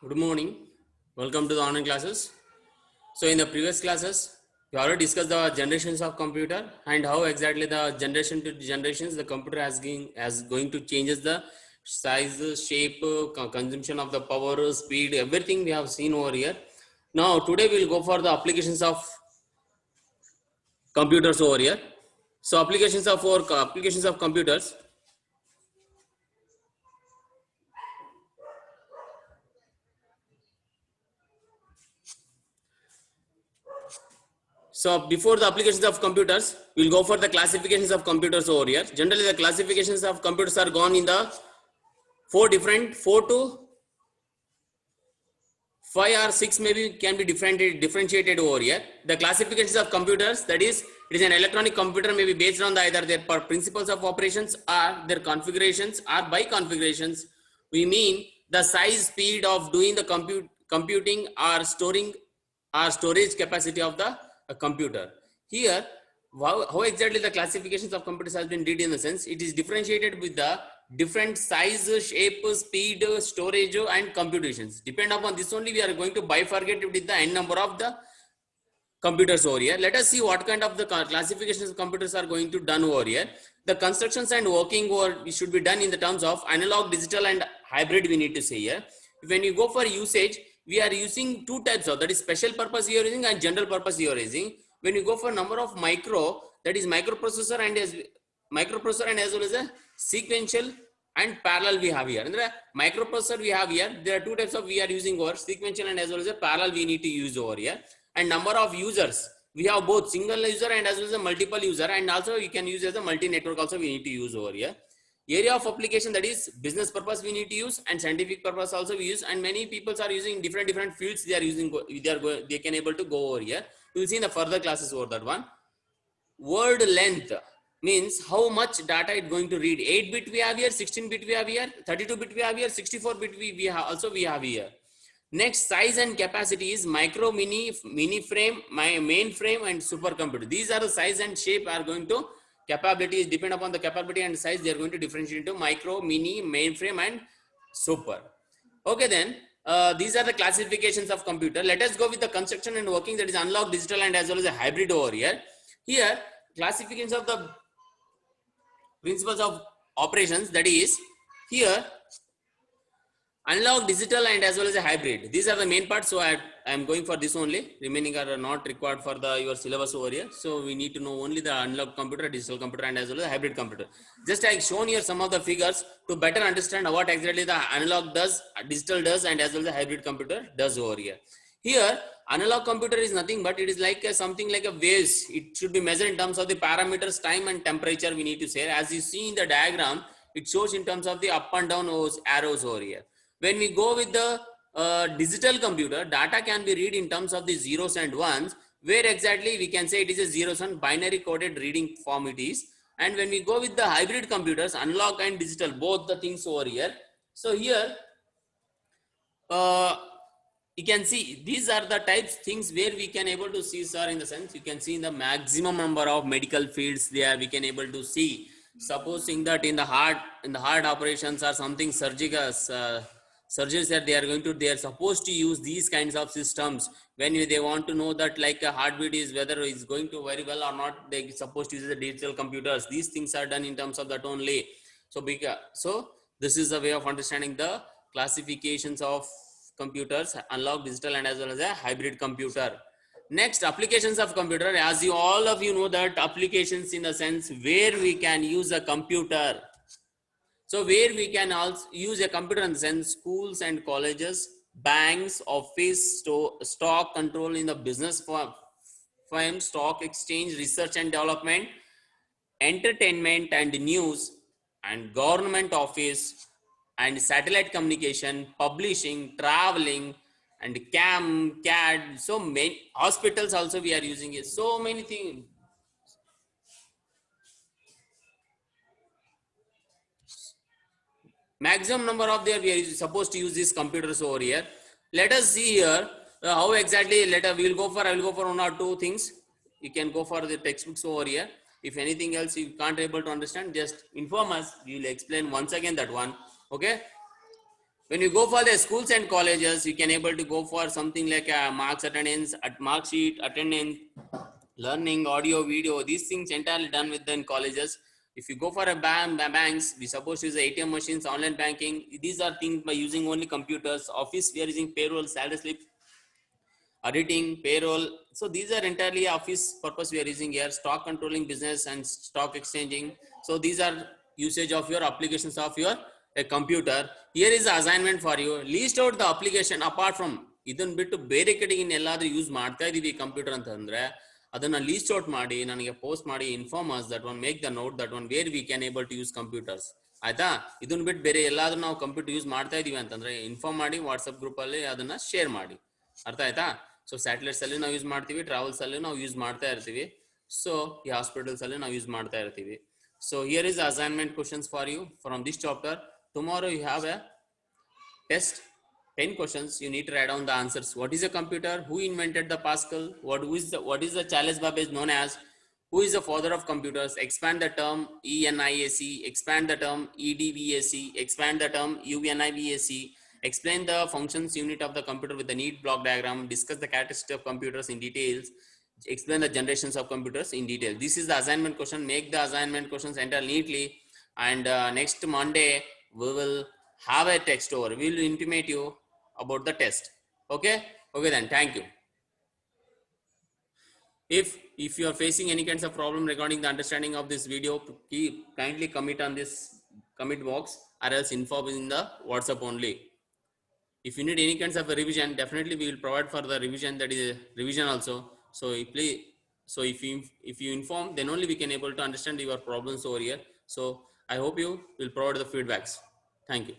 Good morning. Welcome to the online classes. So in the previous classes, we already discussed the generations of computer and how exactly the generation to generations the computer has going to changes the size, shape, consumption of the power, speed, everything we have seen over here. Now today we will go for the applications of computers over here. So applications of computers. So before the applications of computers, we'll go for the classifications of computers over here. Generally, the classifications of computers are gone in the four to five or six maybe can be differentiated over here. The classifications of computers, that is, it is an electronic computer may be based on either their principles of operations or their configurations, or by configurations we mean the size, speed of doing the computing or storing or storage capacity of the computer. Here how exactly the classifications of computers has been did in the sense it is differentiated with the different size, shape, speed, storage and computations. Depend upon this only we are going to bifurcate with the n number of the computers over here. Let us see what kind of the classifications of computers are going to done over here. The constructions and working or should be done in the terms of analog, digital and hybrid we need to say here. When you go for usage, we are using two types of, that is special purpose you are using and general purpose you are using. When you go for number of micro, that is microprocessor and as well as a sequential and parallel we have here. And the microprocessor we have here, there are two types of we are using over sequential and as well as a parallel we need to use over here. And number of users, we have both single user and as well as a multiple user, and also you can use as a multi network also we need to use over here. Area of application, that is business purpose we need to use, and scientific purpose also we use, and many people are using different fields they are using, they can able to go over here. You will see in the further classes over that one. Word length means how much data it going to read. 8-bit we have here, 16-bit we have here, 32-bit we have here, 64-bit we have also we have here. Next, size and capacity is micro, mini frame, mainframe and supercomputer. These are the size and shape are going to capabilities depend upon the capability and size. They are going to differentiate into micro, mini, mainframe and super. Okay, then these are the classifications of computer. Let us go with the construction and working, that is analog, digital and as well as a hybrid over here. Here, classifications of the principles of operations, that is here analog, digital and as well as a hybrid. These are the main parts. So I am going for this only. Remaining are not required for the your syllabus over here. So we need to know only the analog computer, digital computer and as well as a hybrid computer. Just I shown here some of the figures to better understand what exactly the analog does, digital does and as well as the hybrid computer does over here. Here analog computer is nothing but it is like something like a waves. It should be measured in terms of the parameters, time and temperature we need to say. As you see in the diagram, it shows in terms of the up and down arrows over here. When we go with the digital computer, data can be read in terms of the zeros and ones, where exactly we can say it is a zeros and binary coded reading form it is. And when we go with the hybrid computers, analog and digital, both the things over here. So here you can see these are the types things where we can able to see, sir, in the sense you can see in the maximum number of medical fields there we can able to see. Supposing that in the heart operations or something surgical surgeons that they are supposed to use these kinds of systems. When they want to know that like a heartbeat is whether it's going to very well or not, they supposed to use the digital computers. These things are done in terms of that only. So this is the way of understanding the classifications of computers, analog, digital and as well as a hybrid computer. Next, applications of computer. As you all of you know that applications in the sense where we can use a computer. So where we can also use a computer in the sense schools and colleges, banks, office, stock control in the business firm, stock exchange, research and development, entertainment and news, and government office, and satellite communication, publishing, traveling, and CAD. So many hospitals also we are using it. So many things. Maximum number of there we are supposed to use these computers over here. Let us see here how exactly. I will go for one or two things. You can go for the textbooks over here. If anything else you can't able to understand, just inform us. We will explain once again that one. Okay. When you go for the schools and colleges, you can able to go for something like marks, attendance, mark sheet, attendance, learning, audio, video. These things entirely done with in colleges. If you go for a banks, we suppose use ATM machines, online banking. These are things by using only computers. Office, we are using payroll, salary slip, auditing, payroll. So these are entirely office purpose we are using here. Stock controlling business and stock exchanging. So these are usage of your applications of your a computer. Here is the assignment for you. List out the application apart from ಇದನ್ನ ಬಿಟ್ಟು ಬೇರೆ ಕಡೆ ಇನ್ನೆಲ್ಲಾದ್ರೂ use ಮಾಡ್ತಾ ಇದೀವಿ computer ಅಂತಂದ್ರೆ ಅದನ್ನ list out ಮಾಡಿ ನನಗೆ ಪೋಸ್ಟ್ ಮಾಡಿ inform us that one make the note that one where we can able to use computers ಆಯ್ತಾ. ಇದನ್ನ ಬಿಟ್ಟು ಬೇರೆ ಎಲ್ಲಾದ್ರೂ ನಾವು ಕಂಪ್ಯೂಟರ್ ಯೂಸ್ ಮಾಡ್ತಾ ಇದೀವಿ ಅಂತಂದ್ರೆ ಇನ್ಫಾರ್ಮ್ ಮಾಡಿ ವಾಟ್ಸ್ಆಪ್ ಗ್ರೂಪ್ ಅಲ್ಲಿ ಅದನ್ನ ಶೇರ್ ಮಾಡಿ. ಅರ್ಥ ಆಯ್ತಾ. ಸೊ ಸ್ಯಾಟಲೈಟ್ಸ್ ಅಲ್ಲಿ ನಾವು ಯೂಸ್ ಮಾಡ್ತೀವಿ, ಟ್ರಾವೆಲ್ಸ್ ಅಲ್ಲಿ ನಾವು ಯೂಸ್ ಮಾಡ್ತಾ ಇರ್ತೀವಿ, ಸೊ ಈ ಹಾಸ್ಪಿಟಲ್ಸ್ ಅಲ್ಲಿ ನಾವು ಯೂಸ್ ಮಾಡ್ತಾ ಇರ್ತೀವಿ. So here is assignment questions for you from this chapter. Tomorrow you have a test, 10 questions. You need to write down the answers. What is a computer? Who invented the Pascal? What is the Charles Babbage known as? Who is the father of computers? Expand the term ENIAC. Expand the term EDVAC. Expand the term UNIVAC. Explain the functions unit of the computer with the neat block diagram. Discuss the characteristics of computers in details. Explain the generations of computers in detail. This is the assignment question. Make the assignment questions enter neatly. And next Monday we will have a text over. We will intimate you about the test. Okay then, thank you. If you are facing any kinds of problem regarding the understanding of this video, kindly commit on this commit box or else inform in the WhatsApp only. If you need any kinds of a revision, definitely we will provide for the revision, that is revision also. So if you inform, then only we can able to understand your problems over here. So I hope you will provide the feedbacks. Thank you.